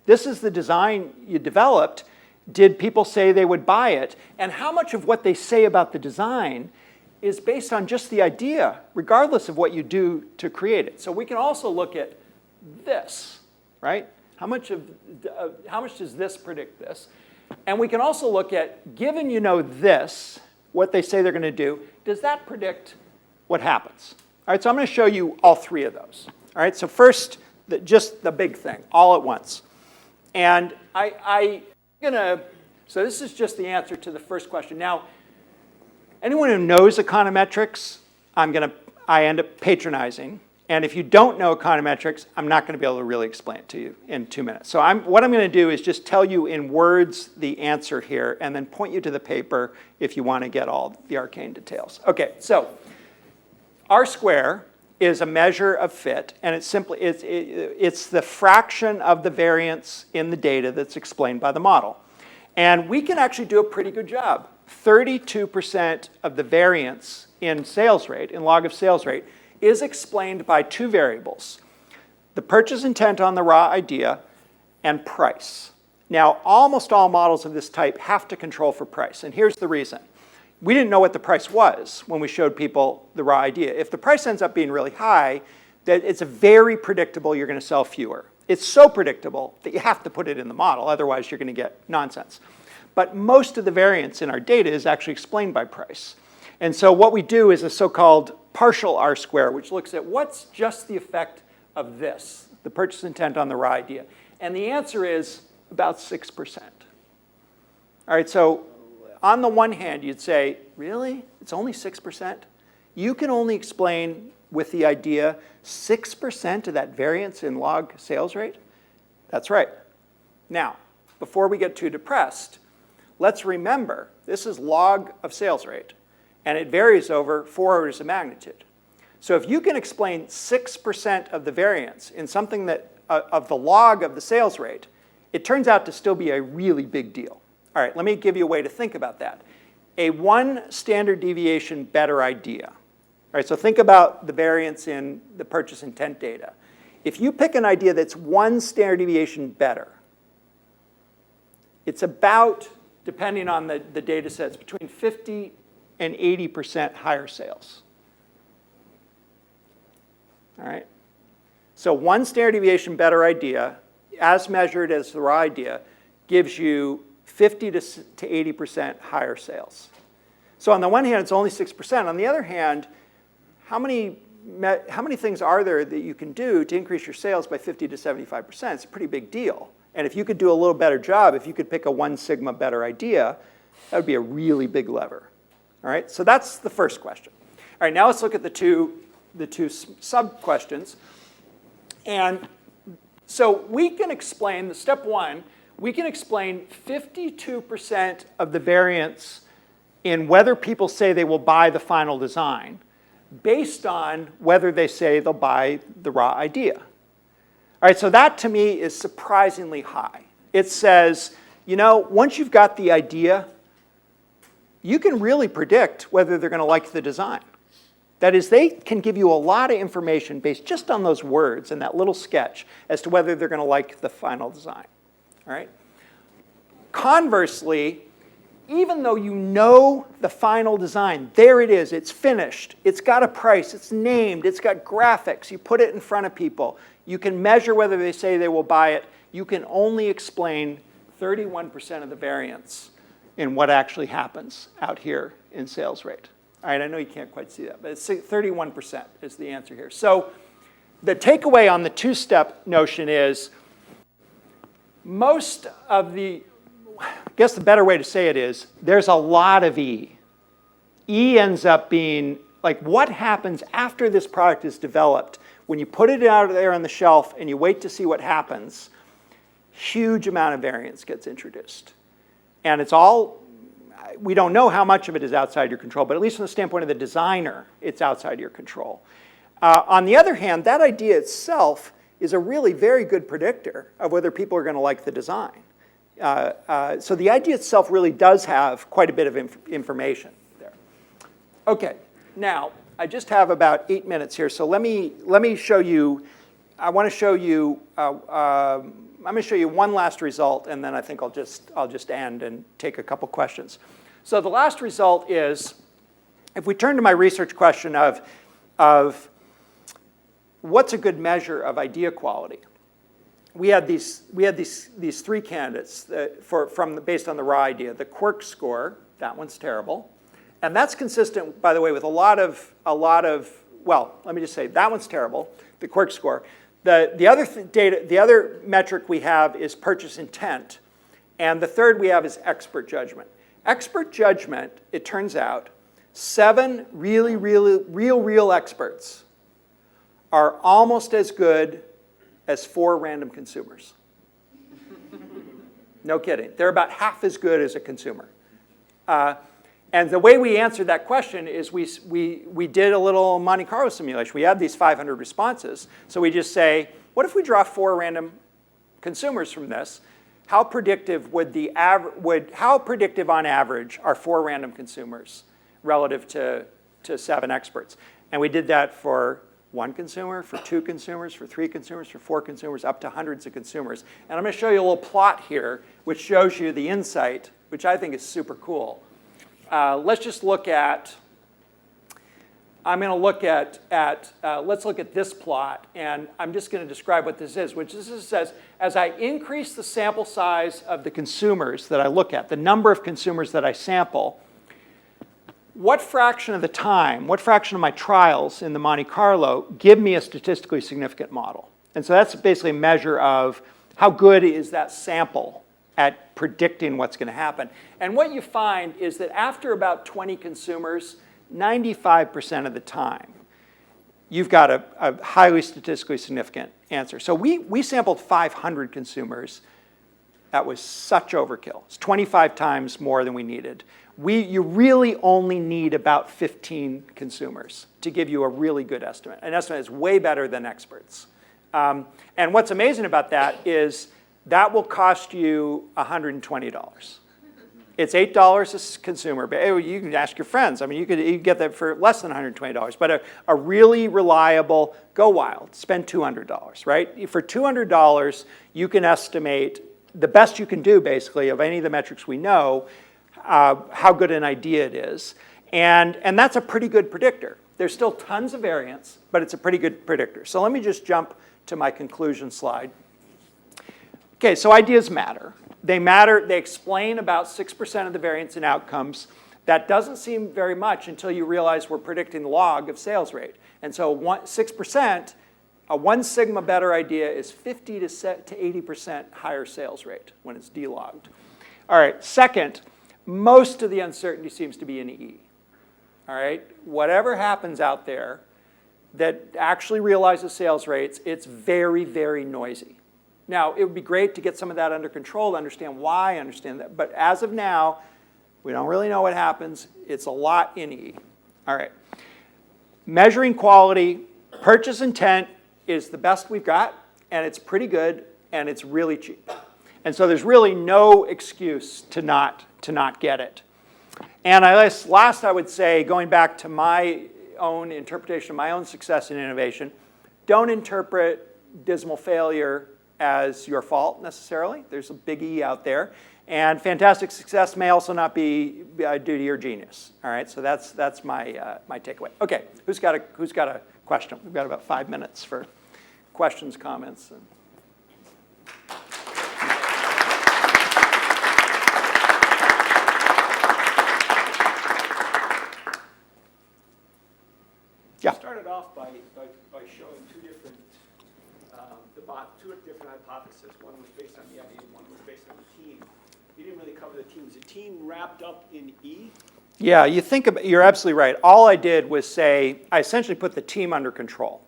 This is the design you developed. Did people say they would buy it? And how much of what they say about the design is based on just the idea, regardless of what you do to create it? So we can also look at this, right? How much does this predict this? And we can also look at, given you know this, what they say they're going to do, does that predict what happens? All right, so I'm going to show you all three of those. All right, so first, just the big thing, all at once. And so this is just the answer to the first question. Now, anyone who knows econometrics, I end up patronizing. And if you don't know econometrics, I'm not going to be able to really explain it to you in 2 minutes. So what I'm going to do is just tell you in words the answer here, and then point you to the paper if you want to get all the arcane details. Okay, so R square is a measure of fit, and it's the fraction of the variance in the data that's explained by the model. And we can actually do a pretty good job. 32% of the variance in sales rate, in log of sales rate, is explained by two variables: the purchase intent on the raw idea and price. Now, almost all models of this type have to control for price, and here's the reason. We didn't know what the price was when we showed people the raw idea. If the price ends up being really high, that it's very predictable you're going to sell fewer. It's so predictable that you have to put it in the model, otherwise you're going to get nonsense. But most of the variance in our data is actually explained by price. And so what we do is a so-called partial R square, which looks at what's just the effect of this, the purchase intent on the raw idea. And the answer is about 6%. All right, so on the one hand, you'd say, really? It's only 6%? You can only explain with the idea 6% of that variance in log sales rate? That's right. Now, before we get too depressed, let's remember this is log of sales rate, and it varies over 4 orders of magnitude. So if you can explain 6% of the variance in something that of the log of the sales rate, it turns out to still be a really big deal. All right, let me give you a way to think about that. A 1 standard deviation better idea. All right, so think about the variance in the purchase intent data. If you pick an idea that's 1 standard deviation better, it's about, depending on the data sets, between 50 and 80% higher sales. All right? So 1 standard deviation better idea, as measured as the raw idea, gives you 50 to 80% higher sales. So on the one hand, it's only 6%. On the other hand, how many things are there that you can do to increase your sales by 50 to 75%? It's a pretty big deal. And if you could do a little better job, if you could pick a 1 sigma better idea, that would be a really big lever. All right, so that's the first question. All right, now let's look at the two sub-questions. And so we can explain, step 1, we can explain 52% of the variance in whether people say they will buy the final design based on whether they say they'll buy the raw idea. All right, so that to me is surprisingly high. It says, you know, once you've got the idea, you can really predict whether they're going to like the design. That is, they can give you a lot of information based just on those words and that little sketch as to whether they're going to like the final design. All right? Conversely, even though you know the final design, there it is, it's finished, it's got a price, it's named, it's got graphics, you put it in front of people, you can measure whether they say they will buy it, you can only explain 31% of the variance in what actually happens out here in sales rate. All right, I know you can't quite see that, but it's 31% is the answer here. So the takeaway on the two-step notion is most of the, I guess the better way to say it is, there's a lot of E. E ends up being like what happens after this product is developed. When you put it out there on the shelf and you wait to see what happens, huge amount of variance gets introduced. And it's all, we don't know how much of it is outside your control, but at least from the standpoint of the designer, it's outside your control. On the other hand, that idea itself is a really very good predictor of whether people are going to like the design. So the idea itself really does have quite a bit of information there. Okay, now I just have about 8 minutes here, so let me show you. I want to show you. I'm going to show you one last result, and then I think I'll just end and take a couple questions. So the last result is, if we turn to my research question of what's a good measure of idea quality, we had these three candidates based on the raw idea. The Quirky Score, that one's terrible, and that's consistent, by the way, with a lot of well, let me just say that one's terrible. The Quirky Score. The other metric we have is purchase intent, and the third we have is expert judgment. Expert judgment, it turns out, 7 real experts are almost as good as 4 random consumers. No kidding. They're about half as good as a consumer. And the way we answered that question is we did a little Monte Carlo simulation. We had these 500 responses. So we just say, what if we draw 4 random consumers from this? How predictive how predictive on average are 4 random consumers relative to 7 experts? And we did that for 1 consumer, for 2 consumers, for 3 consumers, for 4 consumers, up to hundreds of consumers. And I'm going to show you a little plot here, which shows you the insight, which I think is super cool. Let's just look at. I'm going to look at let's look at this plot, and I'm just going to describe what this is, which this says, as I increase the sample size of the consumers that I look at, the number of consumers that I sample, what fraction of the time, what fraction of my trials in the Monte Carlo give me a statistically significant model? And so that's basically a measure of how good is that sample at predicting what's going to happen. And what you find is that after about 20 consumers, 95% of the time, you've got a highly statistically significant answer. So we sampled 500 consumers. That was such overkill. It's 25 times more than we needed. You really only need about 15 consumers to give you a really good estimate. An estimate is way better than experts. And what's amazing about that is that will cost you $120. It's $8 a consumer, but you can ask your friends. I mean, you could get that for less than $120. But a really reliable, go wild, spend $200, right? For $200, you can estimate the best you can do, basically, of any of the metrics we know, how good an idea it is. And that's a pretty good predictor. There's still tons of variance, but it's a pretty good predictor. So let me just jump to my conclusion slide. Okay, so ideas matter. They matter. They explain about 6% of the variance in outcomes. That doesn't seem very much until you realize we're predicting the log of sales rate. And so 6%, a 1 sigma better idea is 50 to 80% higher sales rate when it's delogged. All right, second, most of the uncertainty seems to be in E. All right, whatever happens out there that actually realizes sales rates, it's very, very noisy. Now, it would be great to get some of that under control, to understand why, understand that. But as of now, we don't really know what happens. It's a lot in E. All right. Measuring quality, purchase intent is the best we've got, and it's pretty good, and it's really cheap. And so there's really no excuse to not get it. And last I would say, going back to my own interpretation of my own success in innovation, don't interpret dismal failure as your fault necessarily. There's a big E out there. And fantastic success may also not be due to your genius. All right, so that's my takeaway. Okay, who's got a question? We've got about 5 minutes for questions, comments. Yeah. You started off by showing two different hypotheses. One was based on the idea, one was based on the team. You didn't really cover the team. Is the team wrapped up in E? Yeah, you're absolutely right. All I did was say, I essentially put the team under control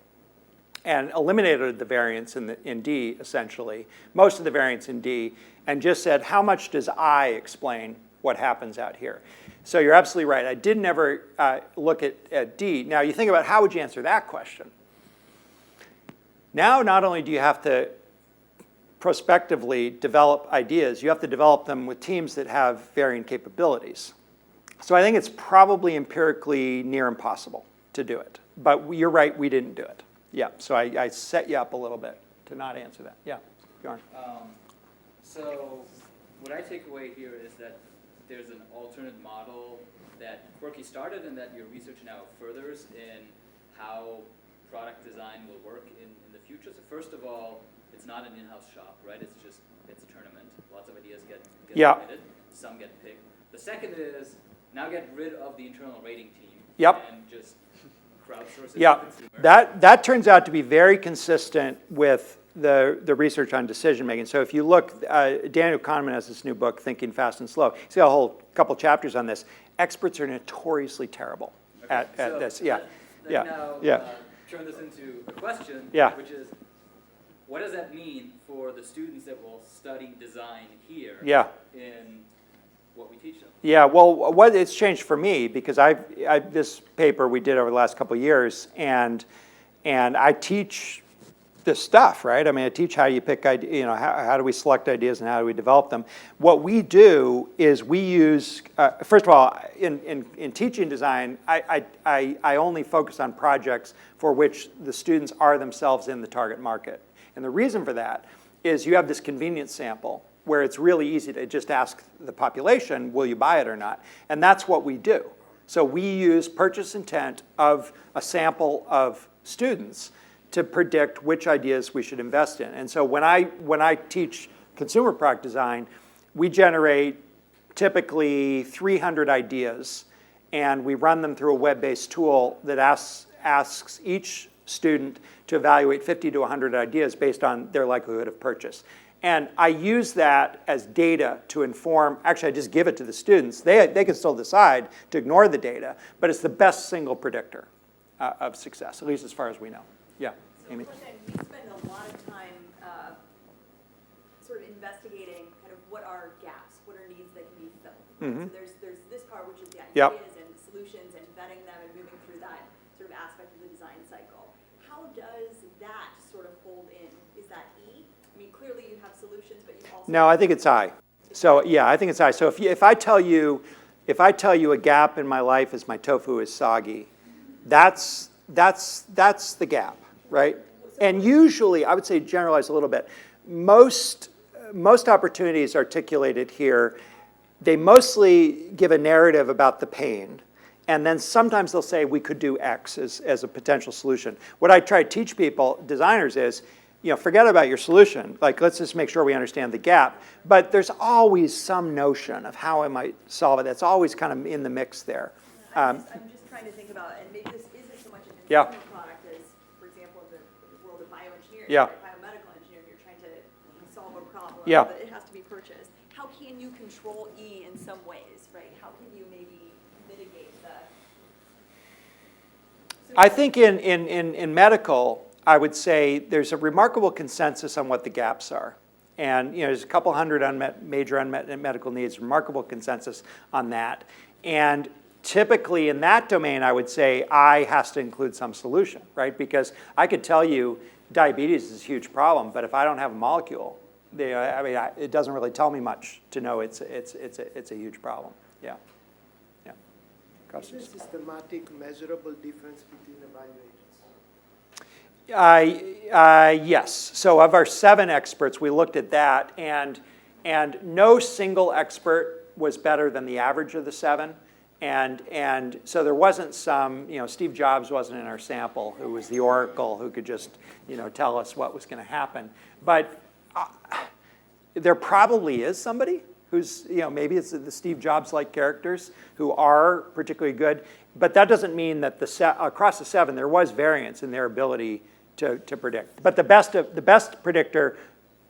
and eliminated the variance in D, essentially, most of the variance in D, and just said, how much does I explain what happens out here? So you're absolutely right. I did never look at D. Now, you think about how would you answer that question? Now, not only do you have to prospectively develop ideas, you have to develop them with teams that have varying capabilities. So I think it's probably empirically near impossible to do it. But you're right, we didn't do it. Yeah, so I set you up a little bit to not answer that. Yeah, Bjorn. So what I take away here is that there's an alternate model that Quirky started and that your research now furthers in how product design will work in the future. So first of all, it's not an in-house shop, right? It's a tournament. Lots of ideas get submitted. Some get picked. The second is now get rid of the internal rating team. Yep. And just crowdsource it Yeah, to consumers. that turns out to be very consistent with the research on decision making. So if you look, Daniel Kahneman has this new book, Thinking Fast and Slow. He's got a whole couple chapters on this. Experts are notoriously terrible at So this. Yeah, let me now turn this into a question, which is, what does that mean for the students that will study design here in what we teach them? Yeah, well, what it's changed for me, because this paper we did over the last couple of years, and I teach this stuff, right? I mean, I teach how you pick ideas, how do we select ideas and how do we develop them. What we do is we use, first of all, in teaching design, I only focus on projects for which the students are themselves in the target market. And the reason for that is you have this convenience sample where it's really easy to just ask the population, will you buy it or not? And that's what we do. So we use purchase intent of a sample of students to predict which ideas we should invest in. And so when I teach consumer product design, we generate typically 300 ideas, and we run them through a web-based tool that asks each student to evaluate 50 to 100 ideas based on their likelihood of purchase. And I use that as data to inform, actually I just give it to the students. They can still decide to ignore the data, but it's the best single predictor of success, at least as far as we know. Yeah, Amy? So we spend a lot of time sort of investigating kind of what are gaps, what are needs that can be filled. So there's this part, which is the ideas and the solutions and vetting them and moving through that sort of aspect of the design cycle. How does that sort of fold in? Is that E? I mean, clearly you have solutions, but you also... No, I think it's I. So yeah, I think it's I. So if I tell you a gap in my life is my tofu is soggy, that's the gap, right? And usually, I would say generalize a little bit. Most opportunities articulated here, they mostly give a narrative about the pain. And then sometimes they'll say we could do X as a potential solution. What I try to teach people, designers, is forget about your solution. Like, let's just make sure we understand the gap. But there's always some notion of how I might solve it. That's always kind of in the mix there. I'm just trying to think about, and maybe this isn't so much an consumer product as, for example, in the world of bioengineering, biomedical engineering, you're trying to solve a problem that it has to be purchased. How can you control E in some ways, right? How can you maybe mitigate the... I think in medical, I would say there's a remarkable consensus on what the gaps are. And there's a couple hundred major unmet medical needs, remarkable consensus on that. And typically in that domain, I would say I has to include some solution, right? Because I could tell you diabetes is a huge problem, but if I don't have a molecule, it doesn't really tell me much to know it's a huge problem. Yeah. Is there a systematic, measurable difference between evaluators? Yes. So of our 7 experts, we looked at that, and no single expert was better than the average of the 7. And so there wasn't some, Steve Jobs wasn't in our sample, who was the oracle who could just, tell us what was going to happen. But there probably is somebody who's, maybe it's the Steve Jobs-like characters who are particularly good. But that doesn't mean that across the 7 there was variance in their ability to predict. But the best predictor,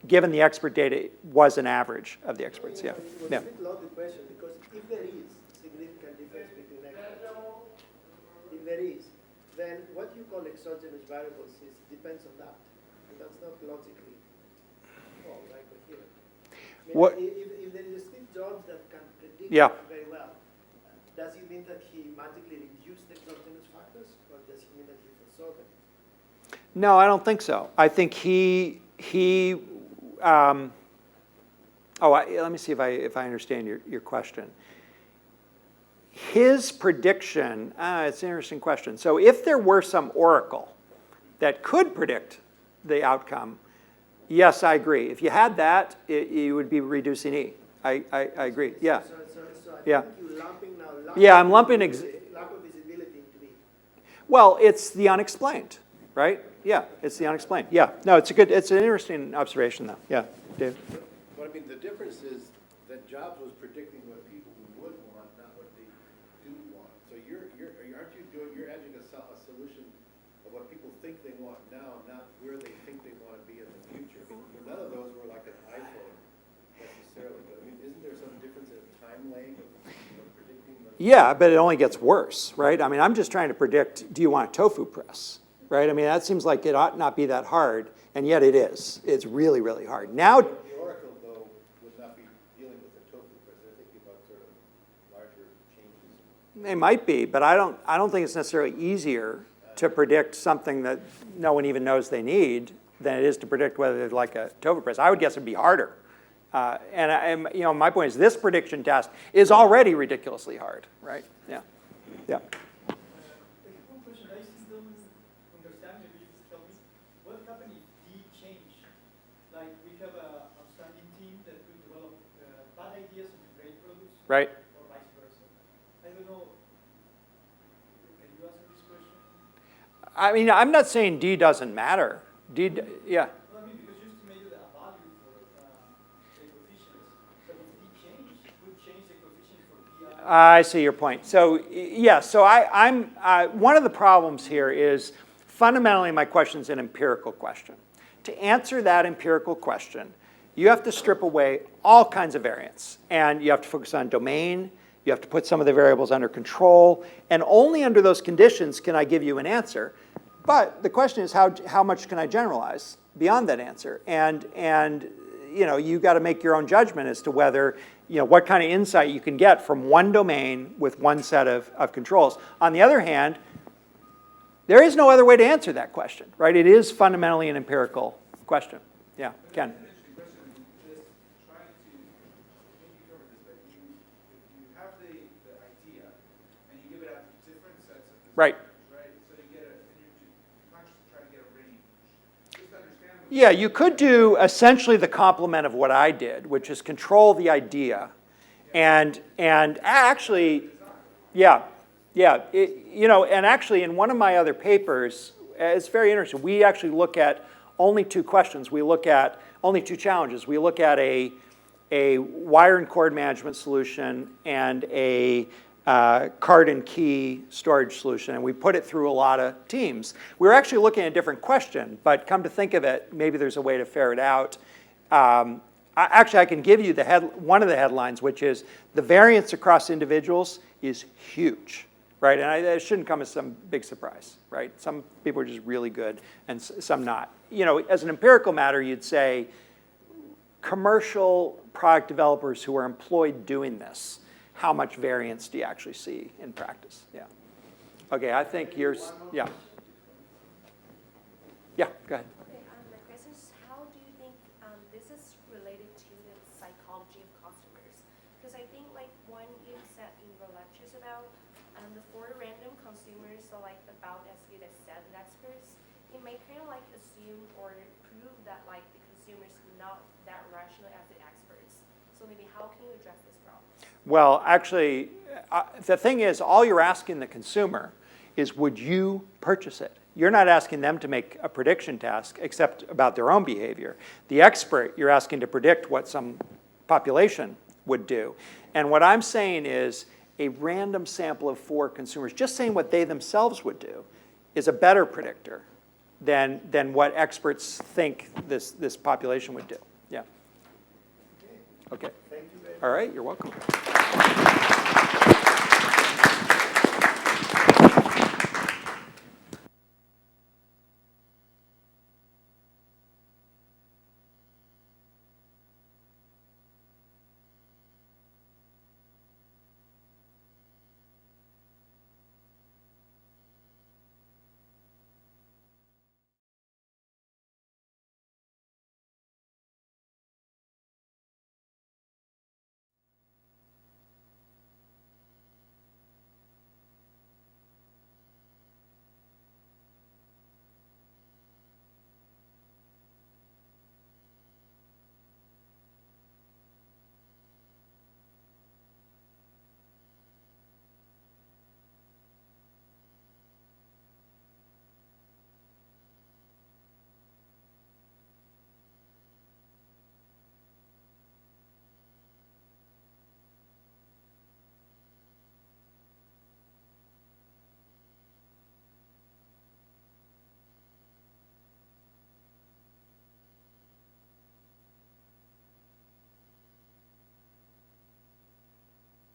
given the expert data, was an average of the experts. Yeah. It was a bit loaded question, because if there is significant difference between experts, if there is, then what you call exogenous variables depends on that, and that's not logically coherent. If there is a Steve Jobs that can predict very well, does it mean that he magically reduced exogenous factors, or does it mean that he foresaw them? No, I don't think so. I think let me see if I understand your question. his prediction, it's an interesting question. So if there were some oracle that could predict the outcome, yes, I agree. If you had that, you would be reducing E. I agree, yeah. So I Yeah. think you're lumping now. Yeah, I'm lumping lack of visibility into B. Well, it's the unexplained, right? Yeah, it's the unexplained. Yeah, no, it's an interesting observation, though. Yeah, Dave. But I mean, the difference is that Jobs was predicting what people would want, not what they do want. So you're edging a solution of what people think they want now, not where they think they want to be in the future. None of those were like an iPhone necessarily, but I mean, isn't there some difference in time lag of predicting the? Yeah, but it only gets worse, right? I mean, I'm just trying to predict, do you want a tofu press, right? I mean, that seems like it ought not be that hard, and yet it is. It's really, really hard. Now, The Oracle, though, would not be dealing with the tofu press. They're thinking about sort of larger changes. they might be, but I don't think it's necessarily easier to predict something that no one even knows they need than it is to predict whether they'd like a tofu press. I would guess it'd be harder. And my point is this prediction test is already ridiculously hard, right? Yeah, yeah. One question I still don't understand, maybe you can tell me. What happened if D change? Like we have an outstanding team that could develop bad ideas into great products. Right. Or vice versa. I don't know. Can you answer this question? I mean, I'm not saying D doesn't matter. Yeah. No, I mean, because you estimated a value for the coefficients, but if D change, could change the coefficient for PI. I see your point. So yeah, so I'm one of the problems here is fundamentally my question is an empirical question. To answer that empirical question, you have to strip away all kinds of variance, and you have to focus on domain. You have to put some of the variables under control, and only under those conditions can I give you an answer. But the question is how much can I generalize beyond that answer? And you got to make your own judgment as to whether, what kind of insight you can get from one domain with one set of controls. On the other hand, there is no other way to answer that question, right? It is fundamentally an empirical question. Yeah, Ken. Right. Yeah, you could do essentially the complement of what I did, which is control the idea, and actually, and actually in one of my other papers, it's very interesting. We actually look at only two questions. We look at only two challenges. We look at a wire and cord management solution and a card and key storage solution, and we put it through a lot of teams. We were actually looking at a different question, but come to think of it, maybe there's a way to ferret out. I can give you one of the headlines, which is the variance across individuals is huge, right? And it shouldn't come as some big surprise, right? Some people are just really good and some not. As an empirical matter, you'd say commercial product developers who are employed doing this, how much variance do you actually see in practice? Yeah. Okay, I think yours, yeah. Yeah, go ahead. Okay, my question is, how do you think this is related to the psychology of customers? Because I think like when you said in your lectures about the four random consumers, so like about as good as 7 experts, it may kind of like assume or prove that like the consumers not that rational as the experts. So maybe how can you address this problem? Well, actually, the thing is, all you're asking the consumer is, would you purchase it? You're not asking them to make a prediction task except about their own behavior. The expert, you're asking to predict what some population would do. And what I'm saying is a random sample of 4 consumers, just saying what they themselves would do, is a better predictor than what experts think this population would do. Yeah. Okay. Thank you very much. All right, you're welcome.